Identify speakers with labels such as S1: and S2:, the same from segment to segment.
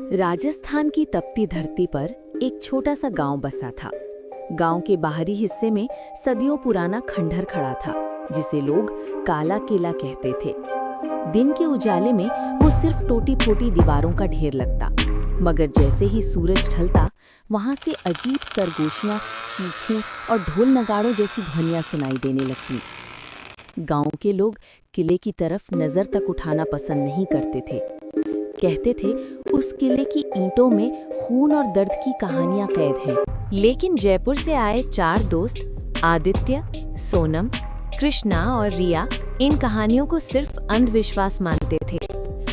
S1: राजस्थान की तपती धरती पर एक छोटा सा गांव बसा था। गांव के बाहरी हिस्से में सदियों पुराना खंडहर खड़ा था, जिसे लोग काला किला कहते थे। दिन के उजाले में वो सिर्फ टूटी-फूटी दीवारों का ढेर लगता, मगर जैसे ही सूरज ढलता, वहां से अजीब सरगोशियां, चीखें और ढोल नगाड़ों जैसी ध्वनियां सुनाई देने लगती। गांव के लोग किले की तरफ नजर तक उठाना पसंद नहीं करते थे। कहते थे उस किले की ईंटों में खून और दर्द की कहानियां कैद हैं। लेकिन जयपुर से आए 4 दोस्त आदित्य, सोनम, कृष्णा और रिया इन कहानियों को सिर्फ अंधविश्वास मानते थे।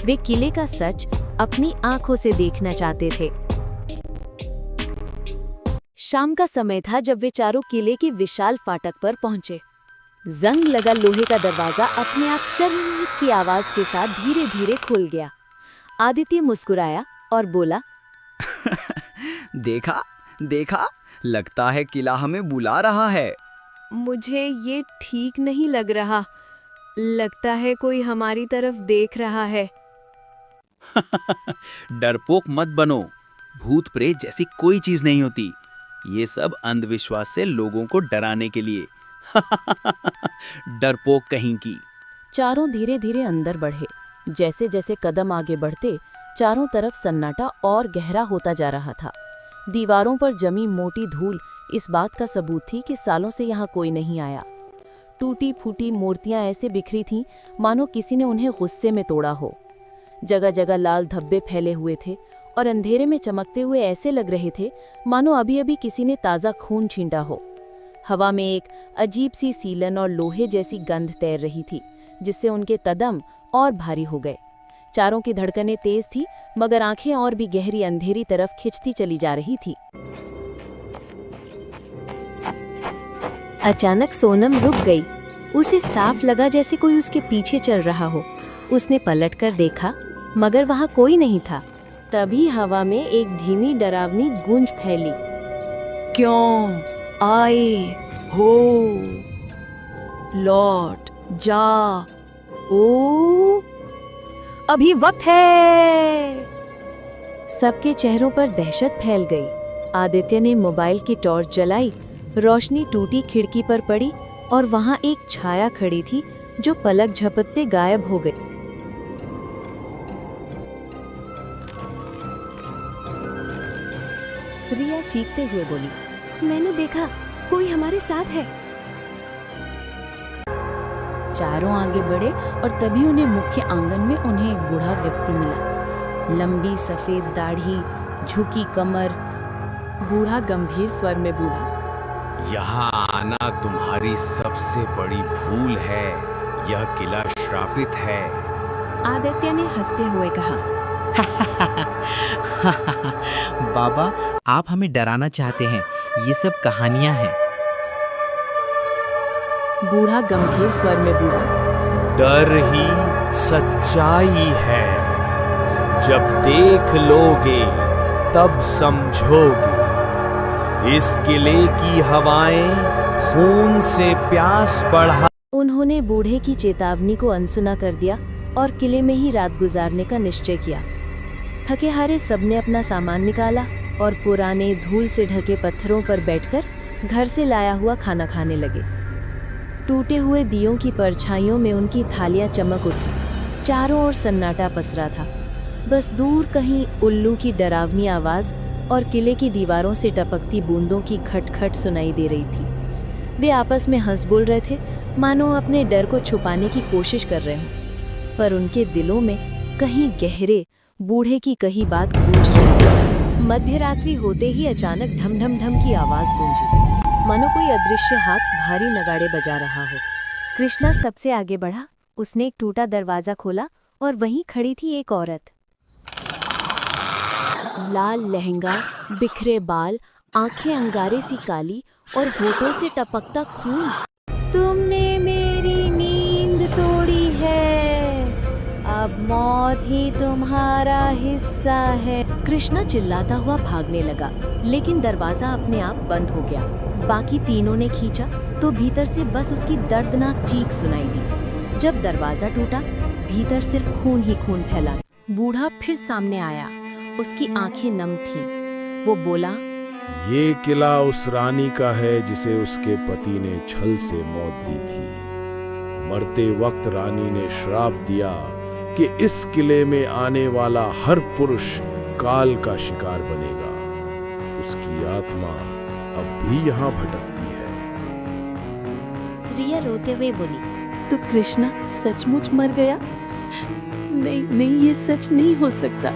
S1: वे किले का सच अपनी आंखों से देखना चाहते थे। शाम का समय था जब वे चारों किले के विशाल फाटक पर पहुंचे। जंग लगा लोहे का दरवाजा अपने आप चर्र की आवाज के साथ धीरे-धीरे खुल गया। आदित्य मुस्कुराया और बोला,
S2: देखा देखा, लगता है किला हमें बुला रहा है।
S3: मुझे ये ठीक नहीं लग रहा। लगता है कोई हमारी तरफ देख रहा है।
S4: डरपोक मत बनो। भूत प्रेत जैसी कोई चीज नहीं होती। ये सब अंधविश्वास से लोगों को डराने के लिए। डरपोक कहीं की।
S1: चारों धीरे-धीरे अंदर बढ़े। जैसे जैसे कदम आगे बढ़ते, चारों तरफ सन्नाटा और गहरा होता जा रहा था। दीवारों पर जमी मोटी धूल इस बात का सबूत थी कि सालों से यहाँ कोई नहीं आया। टूटी फूटी मूर्तियां ऐसे बिखरी थीं मानो किसी ने उन्हें गुस्से में तोड़ा हो। जगह जगह लाल धब्बे फैले हुए थे और अंधेरे में चमकते हुए ऐसे लग रहे थे मानो अभी अभी किसी ने ताज़ा खून छींटा हो। हवा में एक अजीब सी सीलन और लोहे जैसी गंध तैर रही थी, जिससे उनके कदम और भारी हो गए। चारों की धड़कनें तेज थी, मगर आंखें और भी गहरी अंधेरी तरफ खिंचती चली जा रही थी। अचानक सोनम रुक गई। उसे साफ लगा जैसे कोई उसके पीछे चल रहा हो। उसने पलटकर देखा, मगर वहां कोई नहीं था। तभी हवा में एक धीमी डरावनी गूंज फैली।
S3: क्यों आए हो? लौट जा ओ, अभी वक्त है।
S1: सबके चेहरों पर दहशत फैल गई। आदित्य ने मोबाइल की टॉर्च जलाई। रोशनी टूटी खिड़की पर पड़ी और वहां एक छाया खड़ी थी जो पलक झपकते गायब हो गई। रिया चीखते हुए बोली, मैंने देखा, कोई हमारे साथ है। चारों आगे बढ़े और तभी उन्हें मुख्य आंगन में उन्हें एक बूढ़ा व्यक्ति मिला। लंबी सफेद दाढ़ी, झुकी कमर। बूढ़ा गंभीर स्वर में बोला,
S5: यहाँ आना तुम्हारी सबसे बड़ी भूल है। यह किला श्रापित है।
S1: आदित्य ने हंसते हुए कहा,
S6: बाबा, आप हमें डराना चाहते हैं। ये सब कहानियां हैं।
S1: बूढ़ा गंभीर स्वर में बोला,
S5: डर ही सच्चाई है। जब देख लोगे तब समझोगे। इस किले की हवाएं खून से प्यास बढ़ा।
S1: उन्होंने बूढ़े की चेतावनी को अनसुना कर दिया और किले में ही रात गुजारने का निश्चय किया। थके हारे सबने अपना सामान निकाला और पुराने धूल से ढके पत्थरों पर बैठकर घर से लाया हुआ खाना खाने लगे। टूटे हुए दियों की परछाइयों में उनकी थालियां चमक उठी। चारों ओर सन्नाटा पसरा था। बस दूर कहीं उल्लू की डरावनी आवाज और किले की दीवारों से टपकती बूंदों की खटखट सुनाई दे रही थी। वे आपस में हंस बोल रहे थे, मानो अपने डर को छुपाने की कोशिश कर रहे हों, पर उनके दिलों में कहीं गहरे बूढ़े की कही बात गूंज रही थी। मध्यरात्रि होते ही अचानक ढम ढम ढम की आवाज गूंजी, मानो कोई अदृश्य हाथ भारी नगाड़े बजा रहा हो। कृष्णा सबसे आगे बढ़ा। उसने एक टूटा दरवाजा खोला और वहीं खड़ी थी एक औरत। लाल लहंगा, बिखरे बाल, आंखें अंगारे सी काली और होठों से टपकता खून। तुमने मेरी नींद तोड़ी है, अब मौत ही तुम्हारा हिस्सा है। कृष्णा चिल्लाता हुआ भागने लगा, लेकिन दरवाजा अपने आप बंद हो गया। बाकी तीनों ने खींचा तो भीतर से बस उसकी दर्दनाक चीख सुनाई दी। जब दरवाजा टूटा, भीतर सिर्फ खून ही खून फैला। बूढ़ा फिर सामने आया उसकी आंखें नम थीं। वो बोला,
S7: ये किला उस रानी का है जिसे उसके पति ने छल से मौत दी थी। मरते वक्त रानी ने श्राप दिया कि इस किले में आने वाला हर पुरुष काल का शिकार बनेगा। उसकी आत्मा अब भी यहाँ भटकती है।
S1: रिया रोते हुए बोली,
S8: तो कृष्णा सचमुच मर गया? नहीं नहीं, ये सच नहीं हो सकता।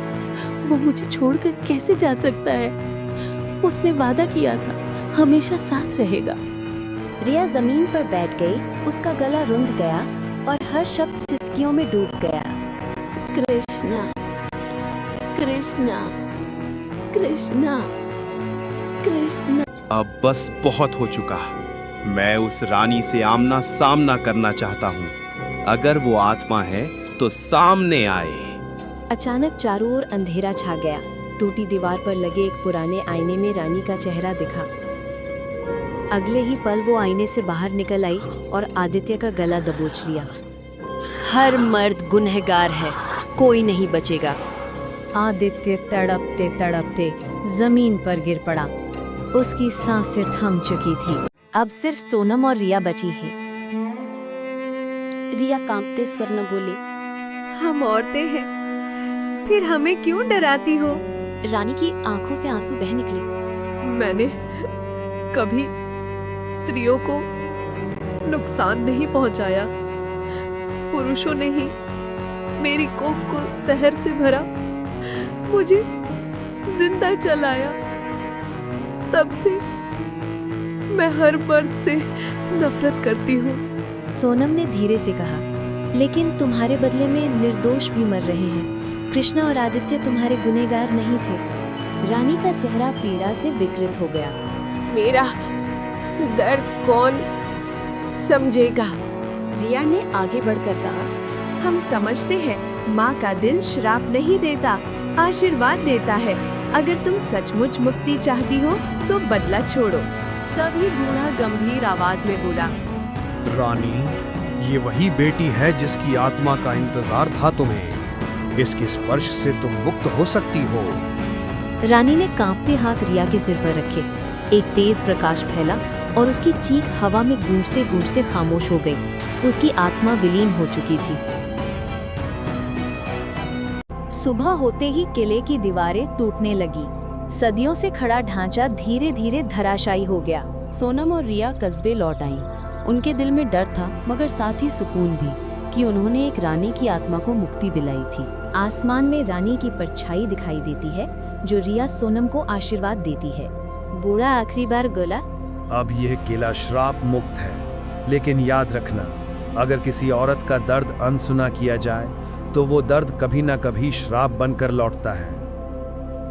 S8: वो मुझे छोड़कर कैसे जा सकता है? उसने वादा किया था हमेशा साथ रहेगा।
S1: रिया जमीन पर बैठ गई। उसका गला रुंध गया और हर शब्द सिसकियों में डूब गया।
S8: कृष्णा, कृष्णा, कृष्णा, कृष्णा।
S5: अब बस बहुत हो चुका। मैं उस रानी से आमना सामना करना चाहता हूँ। अगर वो आत्मा है तो सामने आए।
S1: अचानक चारों ओर अंधेरा छा गया। टूटी दीवार पर लगे एक पुराने आईने में रानी का चेहरा दिखा। अगले ही पल वो आईने से बाहर निकल आई और आदित्य का गला दबोच लिया।
S3: हर मर्द गुनहगार है, कोई नहीं बचेगा।
S9: आदित्य तड़पते तड़पते जमीन पर गिर पड़ा। उसकी सांसें थम चुकी थी।
S1: अब सिर्फ सोनम और रिया बची हैं। रिया कांपते स्वर में बोली,
S3: हम औरतें हैं, फिर हमें क्यों डराती हो?
S1: रानी की आंखों से आंसू बह निकले।
S3: मैंने कभी स्त्रियों को नुकसान नहीं पहुंचाया। पुरुषों ने ही मेरी कोख को जहर से भरा, मुझे जिंदा जलाया। तब से मैं हर मर्द से नफरत करती हूँ।
S1: सोनम ने धीरे से कहा, लेकिन तुम्हारे बदले में निर्दोष भी मर रहे हैं। कृष्णा और आदित्य तुम्हारे गुनहगार नहीं थे। रानी का चेहरा पीड़ा से विकृत हो गया।
S3: मेरा दर्द कौन समझेगा?
S1: रिया ने आगे बढ़कर कहा,
S3: हम समझते हैं माँ का दिल श्राप नहीं देता, आशीर्वाद देता है। अगर तुम सचमुच मुक्ति चाहती हो तो बदला छोड़ो। तभी बूढ़ा गंभीर आवाज में बोला,
S7: रानी, ये वही बेटी है जिसकी आत्मा का इंतजार था तुम्हें। इसके स्पर्श से तुम मुक्त हो सकती हो।
S1: रानी ने कांपते हाथ रिया के सिर पर रखे। एक तेज प्रकाश फैला और उसकी चीख हवा में गूंजते गूंजते खामोश हो गई। उसकी आत्मा विलीन हो चुकी थी। सुबह होते ही किले की दीवारें टूटने लगी। सदियों से खड़ा ढांचा धीरे धीरे धराशायी हो गया। सोनम और रिया कस्बे लौट आईं। उनके दिल में डर था, मगर साथ ही सुकून भी कि उन्होंने एक रानी की आत्मा को मुक्ति दिलाई थी। आसमान में रानी की परछाई दिखाई देती है, जो रिया सोनम को आशीर्वाद देती है। बूढ़ा आखिरी बार बोला,
S7: अब यह किला श्राप मुक्त है, लेकिन याद रखना, अगर किसी औरत का दर्द अनसुना किया जाए तो वो दर्द कभी न कभी श्राप बनकर लौटता है।